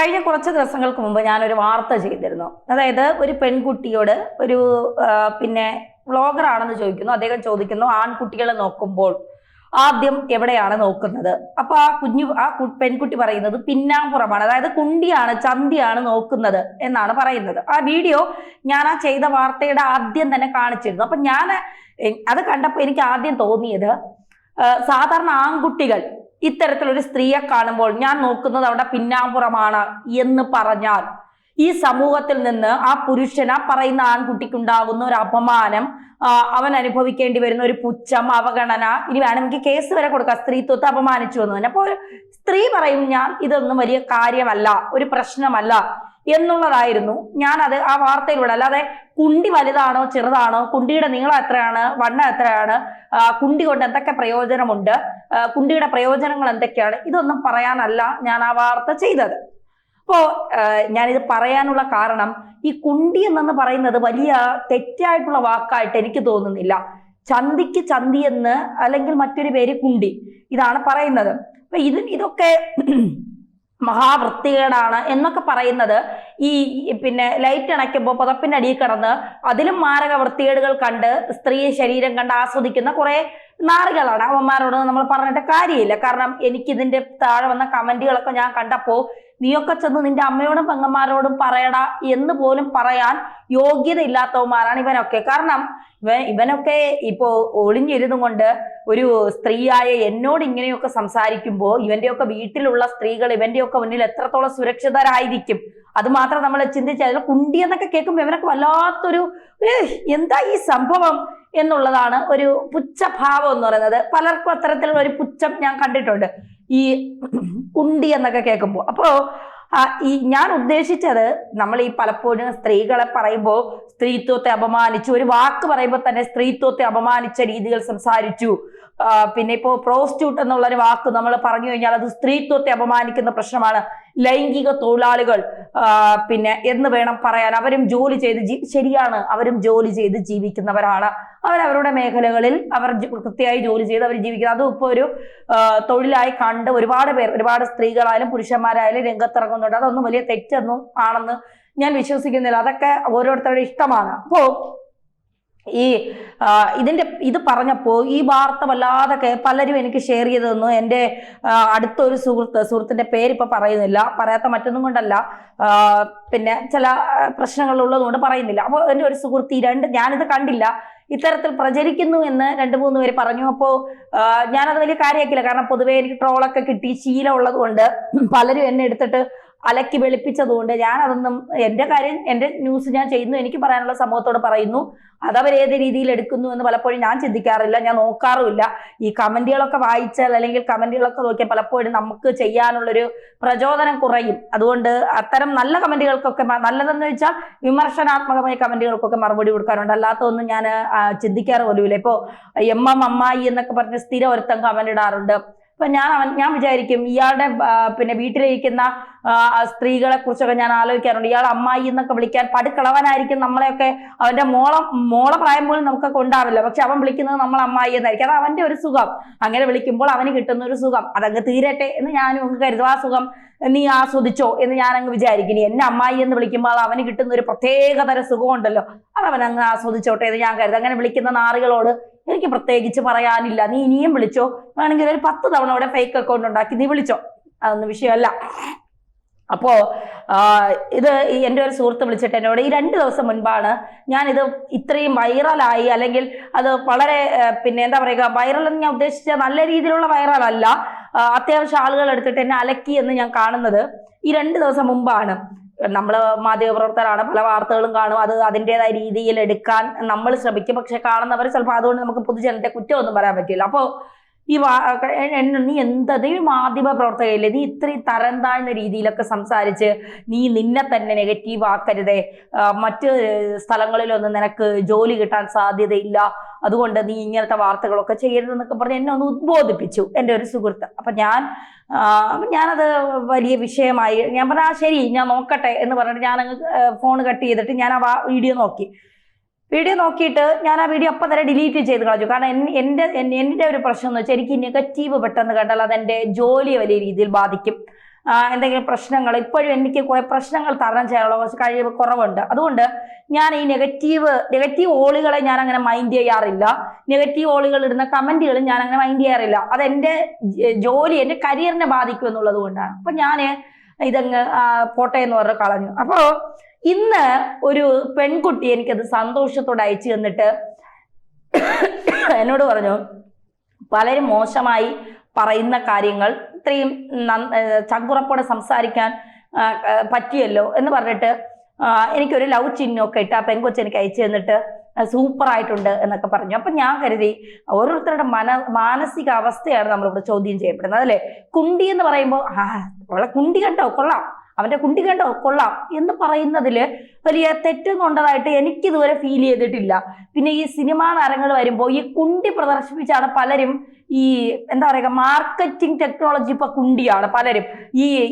കഴിഞ്ഞ കുറച്ച് ദിവസങ്ങൾക്ക് മുമ്പ് ഞാനൊരു വാർത്ത ചെയ്തിരുന്നു. അതായത് ഒരു പെൺകുട്ടിയോട് ഒരു പിന്നെ വ്ളോഗർ ആണെന്ന് ചോദിക്കുന്നു. അദ്ദേഹം ചോദിക്കുന്നു, ആൺകുട്ടികളെ നോക്കുമ്പോൾ ആദ്യം എവിടെയാണ് നോക്കുന്നത്? അപ്പൊ പെൺകുട്ടി പറയുന്നത് പിന്നാമ്പുറമാണ്, അതായത് കുണ്ടിയാണ്, ചന്തിയാണ് നോക്കുന്നത് എന്നാണ് പറയുന്നത്. ആ വീഡിയോ ഞാൻ ആ ചെയ്ത വാർത്തയുടെ ആദ്യം തന്നെ കാണിച്ചിരുന്നു. അപ്പൊ ഞാൻ അത് കണ്ടപ്പോൾ എനിക്ക് ആദ്യം തോന്നിയത്, സാധാരണ ആൺകുട്ടികൾ ഇത്തരത്തിലൊരു സ്ത്രീയെ കാണുമ്പോൾ ഞാൻ നോക്കുന്നത് അവിടെ പിന്നാമ്പുറമാണ് എന്ന് പറഞ്ഞാൽ ഈ സമൂഹത്തിൽ നിന്ന് ആ പുരുഷൻ, ആ പറയുന്ന ആൺകുട്ടിക്കുണ്ടാകുന്ന ഒരു അപമാനം, അവൻ അനുഭവിക്കേണ്ടി വരുന്ന ഒരു പുച്ഛം, അവഗണന, ഇനി വേണമെങ്കിൽ കേസ് വരെ കൊടുക്കാം, സ്ത്രീത്വത്തെ അപമാനിച്ചു എന്ന് തന്നെ. അപ്പോൾ സ്ത്രീ പറയും, ഞാൻ ഇതൊന്നും വലിയ കാര്യമല്ല, ഒരു പ്രശ്നമല്ല എന്നുള്ളതായിരുന്നു ഞാനത് ആ വാർത്തയിലൂടെ. അല്ലാതെ കുണ്ടി വലുതാണോ ചെറുതാണോ, കുണ്ടിയുടെ നീളം എത്രയാണ്, വണ്ണം എത്രയാണ്, കുണ്ടി കൊണ്ട് എന്തൊക്കെ പ്രയോജനമുണ്ട്, കുണ്ടിയുടെ പ്രയോജനങ്ങൾ എന്തൊക്കെയാണ്, ഇതൊന്നും പറയാനല്ല ഞാൻ ആ വാർത്ത ചെയ്തത്. അപ്പോ ഞാനിത് പറയാനുള്ള കാരണം, ഈ കുണ്ടി എന്ന് പറയുന്നത് വലിയ തെറ്റായിട്ടുള്ള വാക്കായിട്ട് എനിക്ക് തോന്നുന്നില്ല. ചന്തിക്ക് ചന്തി എന്ന്, അല്ലെങ്കിൽ മറ്റൊരു പേര് കുണ്ടി, ഇതാണ് പറയുന്നത്. അപ്പൊ ഇതൊക്കെ മഹാവൃത്തികേടാണ് എന്നൊക്കെ പറയുന്നത് ഈ പിന്നെ ലൈറ്റ് അണയ്ക്കുമ്പോൾ പുതപ്പിന്റെ അടിയിൽ കിടന്ന് അതിലും മാരക വൃത്തികേടുകൾ കണ്ട് സ്ത്രീ ശരീരം കണ്ട് ആസ്വദിക്കുന്ന കുറെ നാറികളാണ്. അവന്മാരോട് നമ്മൾ പറഞ്ഞിട്ട് കാര്യമില്ല. കാരണം എനിക്കിതിന്റെ താഴെ വന്ന കമന്റുകളൊക്കെ ഞാൻ കണ്ടപ്പോ, നീയൊക്കെ ചെന്ന് നിന്റെ അമ്മയോടും പെങ്ങന്മാരോടും പറയടാ എന്ന് പോലും പറയാൻ യോഗ്യത ഇല്ലാത്തവന്മാരാണ് ഇവനൊക്കെ. കാരണം ഇവനൊക്കെ ഇപ്പോ ഒളിഞ്ഞിരുന്നു കൊണ്ട് ഒരു സ്ത്രീയായ എന്നോട് ഇങ്ങനെയൊക്കെ സംസാരിക്കുമ്പോൾ ഇവന്റെയൊക്കെ വീട്ടിലുള്ള സ്ത്രീകൾ ഇവന്റെയൊക്കെ മുന്നിൽ എത്രത്തോളം സുരക്ഷിതരായിരിക്കും. അത് മാത്രം നമ്മൾ ചിന്തിച്ചാൽ, കുണ്ടി എന്നൊക്കെ കേൾക്കുമ്പോൾ ഇവനൊക്കെ വല്ലാത്തൊരു എന്താ ഈ സംഭവം എന്നുള്ളതാണ് ഒരു പുച്ഛഭാവം എന്ന് പറയുന്നത്. പലർക്കും അത്തരത്തിലുള്ള ഒരു പുച്ഛം ഞാൻ കണ്ടിട്ടുണ്ട് ഈ കുണ്ടി എന്നൊക്കെ കേൾക്കുമ്പോൾ. അപ്പോ ഞാൻ ഉദ്ദേശിച്ചത്, നമ്മൾ ഈ പലപ്പോഴും സ്ത്രീകളെ പറയുമ്പോൾ സ്ത്രീത്വത്തെ അപമാനിച്ചു, ഒരു വാക്ക് പറയുമ്പോൾ തന്നെ സ്ത്രീത്വത്തെ അപമാനിച്ച രീതികൾ സംസാരിച്ചു. പിന്നെ ഇപ്പോ പ്രോസ്റ്റിറ്റ്യൂട്ട് എന്നുള്ളൊരു വാക്ക് നമ്മൾ പറഞ്ഞു കഴിഞ്ഞാൽ അത് സ്ത്രീത്വത്തെ അപമാനിക്കുന്ന പ്രശ്നമാണ്. ലൈംഗിക തൊഴിലാളികൾ പിന്നെ എന്ന് വേണം പറയാൻ. അവരും ജോലി ചെയ്ത് ശരിയാണ്, അവരും ജോലി ചെയ്ത് ജീവിക്കുന്നവരാണ്. അവരവരുടെ മേഖലകളിൽ അവർ കൃത്യമായി ജോലി ചെയ്ത് അവർ ജീവിക്കുന്നത്. അതും ഇപ്പോൾ ഒരു തൊഴിലായി കണ്ട് ഒരുപാട് പേർ, ഒരുപാട് സ്ത്രീകളായാലും പുരുഷന്മാരായാലും രംഗത്തിറങ്ങുന്നുണ്ട്. അതൊന്നും വലിയ തെറ്റൊന്നും ആണെന്ന് ഞാൻ വിശ്വസിക്കുന്നില്ല. അതൊക്കെ ഓരോരുത്തരുടെ ഇഷ്ടമാണ്. അപ്പോ ഇത് പറഞ്ഞപ്പോൾ ഈ വാർത്ത വല്ലാതെ പലരും എനിക്ക് ഷെയർ ചെയ്ത് തന്നു. എൻ്റെ അടുത്തൊരു സുഹൃത്തിന്റെ പേരിപ്പോൾ പറയുന്നില്ല, പറയാത്ത മറ്റൊന്നും കൊണ്ടല്ല, പിന്നെ ചില പ്രശ്നങ്ങളുള്ളത് കൊണ്ട് പറയുന്നില്ല. അപ്പോൾ എൻ്റെ ഒരു സുഹൃത്ത് ഞാനിത് കണ്ടില്ല, ഇത്തരത്തിൽ പ്രചരിക്കുന്നു എന്ന് 2-3 പേര് പറഞ്ഞു. അപ്പോൾ ഞാനത് വലിയ കാര്യമാക്കില്ല. കാരണം പൊതുവേ എനിക്ക് ട്രോളൊക്കെ കിട്ടി ശീലമുള്ളത് കൊണ്ട്, പലരും എന്നെ എടുത്തിട്ട് അലക്കി വെളുപ്പിച്ചതുകൊണ്ട് ഞാനതൊന്നും, എൻ്റെ കാര്യം, എൻ്റെ ന്യൂസ് ഞാൻ ചെയ്യുന്നു, എനിക്ക് പറയാനുള്ള സമൂഹത്തോട് പറയുന്നു. അതവരേത് രീതിയിൽ എടുക്കുന്നു എന്ന് പലപ്പോഴും ഞാൻ ചിന്തിക്കാറില്ല, ഞാൻ നോക്കാറുമില്ല. ഈ കമന്റുകളൊക്കെ വായിച്ചാൽ അല്ലെങ്കിൽ കമന്റുകളൊക്കെ നോക്കിയാൽ പലപ്പോഴും നമുക്ക് ചെയ്യാനുള്ളൊരു പ്രചോദനം കുറയും. അതുകൊണ്ട് അത്തരം നല്ല കമന്റുകൾക്കൊക്കെ, നല്ലതെന്ന് വെച്ചാൽ വിമർശനാത്മകമായ കമന്റുകൾക്കൊക്കെ മറുപടി കൊടുക്കാറുണ്ട്. അല്ലാത്തതൊന്നും ഞാൻ ചിന്തിക്കാറ് പോലുമില്ല. ഇപ്പോൾ അമ്മായി എന്നൊക്കെ പറഞ്ഞ് സ്ഥിരം ഒരുത്തം കമന്റ് ഇടാറുണ്ട്. അപ്പൊ ഞാൻ വിചാരിക്കും, ഇയാളുടെ പിന്നെ വീട്ടിലിരിക്കുന്ന സ്ത്രീകളെ കുറിച്ചൊക്കെ ഞാൻ ആലോചിക്കാറുണ്ട്. ഇയാൾ അമ്മായി എന്നൊക്കെ വിളിക്കാൻ പടുക്കളവനായിരിക്കും. നമ്മളെയൊക്കെ അവന്റെ മോളെ പ്രായം പോലും നമുക്കൊക്കെ ഉണ്ടാവില്ല, പക്ഷെ അവൻ വിളിക്കുന്നത് നമ്മൾ അമ്മായി എന്നായിരിക്കും. അത് അവന്റെ ഒരു സുഖം. അങ്ങനെ വിളിക്കുമ്പോൾ അവന് കിട്ടുന്ന ഒരു സുഖം, അതങ്ങ് തീരട്ടെ എന്ന് ഞാനും അങ്ങ് കരുതും. ആ സുഖം നീ ആസ്വദിച്ചോ എന്ന് ഞാനങ്ങ് വിചാരിക്കും. എന്നെ അമ്മായി എന്ന് വിളിക്കുമ്പോൾ അവന് കിട്ടുന്ന ഒരു പ്രത്യേകതര സുഖമുണ്ടല്ലോ, അത് അവൻ അങ്ങ് ആസ്വദിച്ചോട്ടെ എന്ന് ഞാൻ കരുതും. അങ്ങനെ വിളിക്കുന്ന നാറികളോട് എനിക്ക് പ്രത്യേകിച്ച് പറയാനില്ല. നീ ഇനിയും വിളിച്ചോ, വേണമെങ്കിൽ ഒരു 10 തവണ ഇവിടെ ഫേക്ക് അക്കൗണ്ട് ഉണ്ടാക്കി നീ വിളിച്ചോ, അതൊന്നും വിഷയമല്ല. അപ്പോ ഇത് എൻ്റെ ഒരു സുഹൃത്ത് വിളിച്ചിട്ട് എന്നോട്, ഈ 2 ദിവസം മുൻപാണ് ഞാനിത് ഇത്രയും വൈറലായി, അല്ലെങ്കിൽ അത് വളരെ പിന്നെ എന്താ പറയുക, വൈറൽ എന്ന് ഞാൻ ഉദ്ദേശിച്ച നല്ല രീതിയിലുള്ള വൈറലല്ല, അത്യാവശ്യം ആളുകൾ എടുത്തിട്ട് എന്നെ അലക്കി എന്ന് ഞാൻ കാണുന്നത് ഈ 2 ദിവസം മുമ്പാണ്. നമ്മൾ മാധ്യമപ്രവർത്തകരാണ്, പല വാർത്തകളും കാണും, അത് അതിൻ്റെതായ രീതിയിൽ എടുക്കാൻ നമ്മൾ ശ്രമിക്കും. പക്ഷെ കാണുന്നവർ ചിലപ്പോൾ, അതുകൊണ്ട് നമുക്ക് പൊതുജനത്തെ കുറ്റമൊന്നും പറയാൻ പറ്റില്ല. അപ്പോൾ നീ നീ മാധ്യമ പ്രവർത്തകയില്ലേ, നീ ഇത്രയും തരം താഴ്ന്ന രീതിയിലൊക്കെ സംസാരിച്ച് നീ നിന്നെ തന്നെ നെഗറ്റീവ് ആക്കരുതേ, മറ്റ് സ്ഥലങ്ങളിലൊന്നും നിനക്ക് ജോലി കിട്ടാൻ സാധ്യതയില്ല, അതുകൊണ്ട് നീ ഇങ്ങനത്തെ വാർത്തകളൊക്കെ ചെയ്യരുതെന്നൊക്കെ പറഞ്ഞ് എന്നെ ഒന്ന് ഉദ്ബോധിപ്പിച്ചു എൻ്റെ ഒരു സുഹൃത്ത്. അപ്പൊ ഞാനത് വലിയ വിഷയമായി. ഞാൻ പറഞ്ഞ ശരി, ഞാൻ നോക്കട്ടെ എന്ന് പറഞ്ഞിട്ട് ഞാനങ്ങ് ഫോൺ കട്ട് ചെയ്തിട്ട് ഞാൻ ആ വീഡിയോ നോക്കിയിട്ട് ഞാൻ ആ വീഡിയോ അപ്പം തന്നെ ഡിലീറ്റ് ചെയ്ത് കളഞ്ഞു. കാരണം എൻ്റെ ഒരു പ്രശ്നം എന്ന് വെച്ചാൽ, എനിക്ക് നെഗറ്റീവ് പെട്ടെന്ന് കണ്ടാൽ അതെൻ്റെ ജോലിയെ വലിയ രീതിയിൽ ബാധിക്കും. എന്തെങ്കിലും പ്രശ്നങ്ങൾ, ഇപ്പോഴും എനിക്ക് കുറെ പ്രശ്നങ്ങൾ തരണം ചെയ്യാനുള്ള കുറച്ച് കഴിവ് കുറവുണ്ട്. അതുകൊണ്ട് ഞാൻ ഈ നെഗറ്റീവ് ഓളുകളെ ഞാൻ അങ്ങനെ മൈൻഡ് ചെയ്യാറില്ല. നെഗറ്റീവ് ഓളുകൾ ഇടുന്ന കമന്റുകൾ ഞാൻ അങ്ങനെ മൈൻഡ് ചെയ്യാറില്ല. അതെന്റെ ജോലി, എന്റെ കരിയറിനെ ബാധിക്കും എന്നുള്ളത് കൊണ്ടാണ്. അപ്പൊ ഞാൻ ഇതങ്ങ് പോട്ടെ എന്ന് പറഞ്ഞ് കളഞ്ഞു. അപ്പോ ഇന്ന് ഒരു പെൺകുട്ടി എനിക്കത് സന്തോഷത്തോടെ അയച്ചു തന്നിട്ട് എന്നോട് പറഞ്ഞു, പലരും മോശമായി പറയുന്ന കാര്യങ്ങൾ ഇത്രയും ചങ്കുറപ്പോടെ സംസാരിക്കാൻ പറ്റിയല്ലോ എന്ന് പറഞ്ഞിട്ട് എനിക്കൊരു ലവ് ചിഹ്നമൊക്കെ ഇട്ട് ആ പെൺകൊച്ച് എനിക്ക് അയച്ചു തന്നിട്ട് സൂപ്പർ ആയിട്ടുണ്ട് എന്നൊക്കെ പറഞ്ഞു. അപ്പൊ ഞാൻ കരുതി ഓരോരുത്തരുടെ മാനസിക അവസ്ഥയാണ് നമ്മളിവിടെ ചോദ്യം ചെയ്യപ്പെടുന്നത്, അല്ലേ? കുണ്ടി എന്ന് പറയുമ്പോൾ അവളെ കുണ്ടി കണ്ടോ കൊള്ളാം, അവന്റെ കുണ്ടി കണ്ടോ കൊള്ളാം എന്ന് പറയുന്നതിൽ വലിയ തെറ്റും കൊണ്ടതായിട്ട് എനിക്കിതുവരെ ഫീൽ ചെയ്തിട്ടില്ല. പിന്നെ ഈ സിനിമാ താരങ്ങൾ വരുമ്പോൾ ഈ കുണ്ടി പ്രദർശിപ്പിച്ചാണ് പലരും ഈ എന്താ പറയുക മാർക്കറ്റിംഗ് ടെക്നോളജി ഇപ്പൊ കുണ്ടിയാണ് പലരും.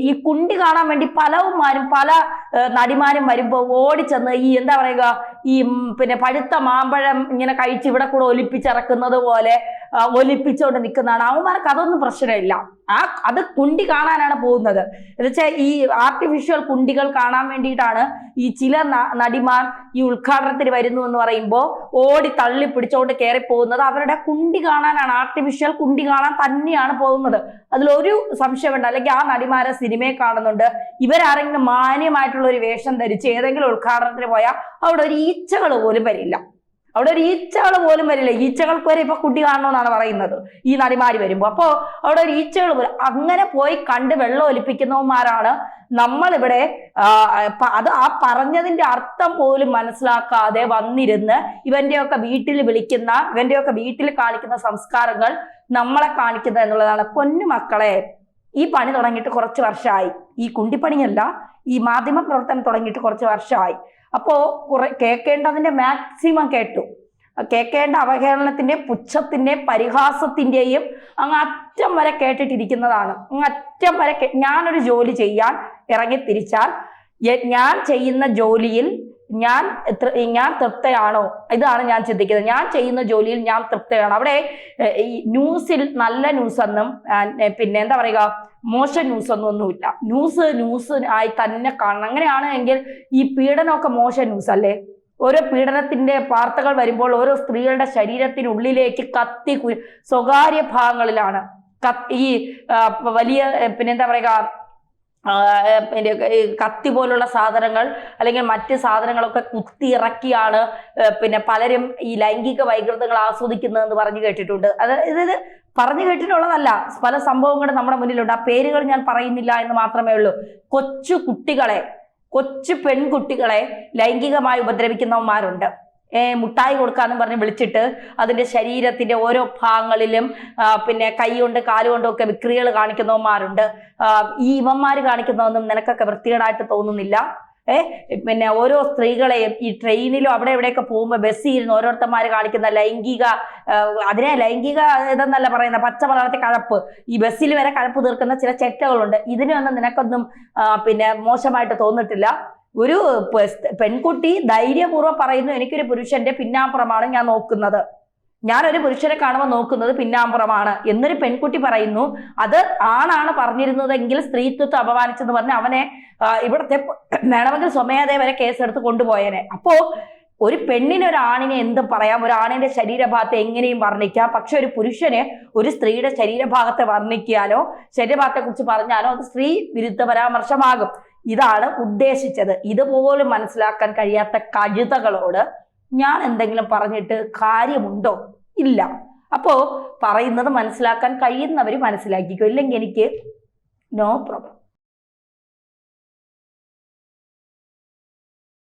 ഈ കുണ്ടി കാണാൻ വേണ്ടി പല നടിമാരും വരുമ്പോൾ ഓടിച്ചെന്ന് ഈ എന്താ പറയുക ഈ പിന്നെ പഴുത്ത മാമ്പഴം ഇങ്ങനെ കഴിച്ച് ഇവിടെ കൂടെ ഒലിപ്പിച്ചിറക്കുന്നത് പോലെ ഒലിപ്പിച്ചുകൊണ്ട് നിൽക്കുന്നതാണ്. അവന്മാർക്ക് അതൊന്നും പ്രശ്നമില്ല. അത് കുണ്ടി കാണാനാണ് പോകുന്നത്. എന്നുവെച്ചാൽ ഈ ആർട്ടിഫിഷ്യൽ കുണ്ടികൾ കാണാൻ വേണ്ടിയിട്ടാണ് ഈ ചില നടിമാർ ഈ ഉദ്ഘാടനത്തിന് വരുന്നു എന്ന് പറയുമ്പോൾ ഓടി തള്ളി പിടിച്ചുകൊണ്ട് കയറി പോകുന്നത്. അവരുടെ കുണ്ടി കാണാനാണ്, ആർട്ടിഫിഷ്യൽ കുണ്ടി കാണാൻ തന്നെയാണ് പോകുന്നത്. അതിലൊരു സംശയമുണ്ട്. അല്ലെങ്കിൽ ആ നടിമാരെ സിനിമയെ കാണുന്നുണ്ട്, ഇവരാരെങ്കിലും മാന്യമായിട്ടുള്ള ഒരു വേഷം ധരിച്ച് ഏതെങ്കിലും ഉദ്ഘാടനത്തിന് പോയാൽ അവിടെ ഒരു ഈച്ചകൾ പോലും വരില്ല. ഈച്ചകൾക്ക് വരെ ഇപ്പൊ കുട്ടി കാണണമെന്നാണ് പറയുന്നത് ഈ നടിമാര് വരുമ്പോ. അപ്പോ അവിടെ ഒരു ഈച്ചകൾ പോലും അങ്ങനെ പോയി കണ്ട് വെള്ളം ഒലിപ്പിക്കുന്നവന്മാരാണ് നമ്മളിവിടെ. അത് ആ പറഞ്ഞതിന്റെ അർത്ഥം പോലും മനസ്സിലാക്കാതെ വന്നിരുന്ന് ഇവന്റെയൊക്കെ വീട്ടിൽ കാണിക്കുന്ന സംസ്കാരങ്ങൾ നമ്മളെ കാണിക്കുന്നത് എന്നുള്ളതാണ്. പൊന്നു മക്കളെ, ഈ പണി തുടങ്ങിയിട്ട് കുറച്ച് വർഷമായി. ഈ കുണ്ടിപ്പണിയല്ല, ഈ മാധ്യമ പ്രവർത്തനം തുടങ്ങിയിട്ട് കുറച്ച് വർഷമായി. അപ്പോ കേൾക്കേണ്ടതിന്റെ മാക്സിമം കേട്ടു. കേൾക്കേണ്ട അവഹേളനത്തിന്റെ, പുച്ഛത്തിന്റെ, പരിഹാസത്തിന്റെയും അങ്ങ് അറ്റം വരെ കേട്ടിട്ടിരിക്കുന്നതാണ്. അറ്റം വരെ ഞാനൊരു ജോലി ചെയ്യാൻ ഇറങ്ങി തിരിച്ചാൽ ഞാൻ ചെയ്യുന്ന ജോലിയിൽ ഞാൻ തൃപ്തയാണോ? ഇതാണ് ഞാൻ ചിന്തിക്കുന്നത്. ഞാൻ ചെയ്യുന്ന ജോലിയിൽ ഞാൻ തൃപ്തയാണോ? അവിടെ ഈ ന്യൂസിൽ നല്ല ന്യൂസ് എന്നും പിന്നെ എന്താ പറയുക മോശം ന്യൂസ് ഒന്നുമില്ല. ന്യൂസ് ആയി തന്നെ കാണണം. അങ്ങനെയാണ് എങ്കിൽ ഈ പീഡനമൊക്കെ മോശം ന്യൂസ് അല്ലേ? ഓരോ പീഡനത്തിന്റെ വാർത്തകൾ വരുമ്പോൾ ഓരോ സ്ത്രീകളുടെ ശരീരത്തിനുള്ളിലേക്ക് സ്വകാര്യ ഭാഗങ്ങളിലാണ് ഈ വലിയ പിന്നെന്താ പറയുക കത്തി പോലുള്ള സാധനങ്ങൾ അല്ലെങ്കിൽ മറ്റ് സാധനങ്ങളൊക്കെ കുത്തി ഇറക്കിയാണ് പിന്നെ പലരും ഈ ലൈംഗിക വൈകൃതങ്ങൾ ആസ്വദിക്കുന്നതെന്ന് പറഞ്ഞു കേട്ടിട്ടുണ്ട്. ഇത് പറഞ്ഞു കേട്ടിട്ടുള്ളതല്ല, പല സംഭവങ്ങളും നമ്മുടെ മുന്നിലുണ്ട്. ആ പേരുകൾ ഞാൻ പറയുന്നില്ല എന്ന് മാത്രമേ ഉള്ളൂ. കൊച്ചു പെൺകുട്ടികളെ ലൈംഗികമായി ഉപദ്രവിക്കുന്നവന്മാരുണ്ട്. മുട്ടായി കൊടുക്കാന്നും പറഞ്ഞ് വിളിച്ചിട്ട് അതിന്റെ ശരീരത്തിന്റെ ഓരോ ഭാഗങ്ങളിലും പിന്നെ കൈ കൊണ്ട് കാലുകൊണ്ടും ഒക്കെ വിക്രിയകൾ കാണിക്കുന്നവന്മാരുണ്ട്. ഈ ഇവന്മാര് കാണിക്കുന്നതൊന്നും നിനക്കൊക്കെ വൃത്തികേടായിട്ട് തോന്നുന്നില്ല? പിന്നെ ഓരോ സ്ത്രീകളെയും ഈ ട്രെയിനിലും അവിടെ എവിടെയൊക്കെ പോകുമ്പോൾ ബസ്സിൽ ഇരുന്ന് ഓരോരുത്തന്മാര് കാണിക്കുന്ന ലൈംഗിക ഇതെന്നല്ല പറയുന്ന പച്ച മലയാളത്തിൽ കഴപ്പ്, ഈ ബസ്സിൽ വരെ കഴപ്പ് തീർക്കുന്ന ചില ചെറ്റകളുണ്ട്. ഇതിനൊന്നും നിനക്കൊന്നും പിന്നെ മോശമായിട്ട് തോന്നിട്ടില്ല? ഒരു പെൺകുട്ടി ധൈര്യപൂർവ്വം പറയുന്നു, എനിക്കൊരു പുരുഷന്റെ പിന്നാമ്പുറമാണ് ഞാൻ നോക്കുന്നത്, ഞാനൊരു പുരുഷനെ കാണുമ്പോൾ നോക്കുന്നത് പിന്നാമ്പുറമാണ് എന്നൊരു പെൺകുട്ടി പറയുന്നു. അത് ആണാണ് പറഞ്ഞിരുന്നതെങ്കിൽ സ്ത്രീത്വത്തെ അപമാനിച്ചെന്ന് പറഞ്ഞ് അവനെ ഇവിടുത്തെ വേണമെങ്കിൽ സ്വമേധയെ വരെ കേസെടുത്ത് കൊണ്ടുപോയേനെ. അപ്പോ ഒരു പെണ്ണിന് ഒരു ആണിനെ എന്തും പറയാം, ഒരു ആണിന്റെ ശരീരഭാഗത്തെ എങ്ങനെയും വർണ്ണിക്കാം. പക്ഷെ ഒരു പുരുഷന് ഒരു സ്ത്രീയുടെ ശരീരഭാഗത്തെ വർണ്ണിക്കാനോ ശരീരഭാഗത്തെ കുറിച്ച് പറഞ്ഞാലോ അത് സ്ത്രീ വിരുദ്ധ പരാമർശമാകും. ഇതാണ് ഉദ്ദേശിച്ചത്. ഇതുപോലും മനസ്സിലാക്കാൻ കഴിയാത്ത കഴുതകളോട് ഞാൻ എന്തെങ്കിലും പറഞ്ഞിട്ട് കാര്യമുണ്ടോ? ഇല്ല. അപ്പോ പറയുന്നത് മനസ്സിലാക്കാൻ കഴിയുന്നവർ മനസ്സിലാക്കിക്കോ, ഇല്ലെങ്കിൽ എനിക്ക് നോ പ്രോബ്ലം.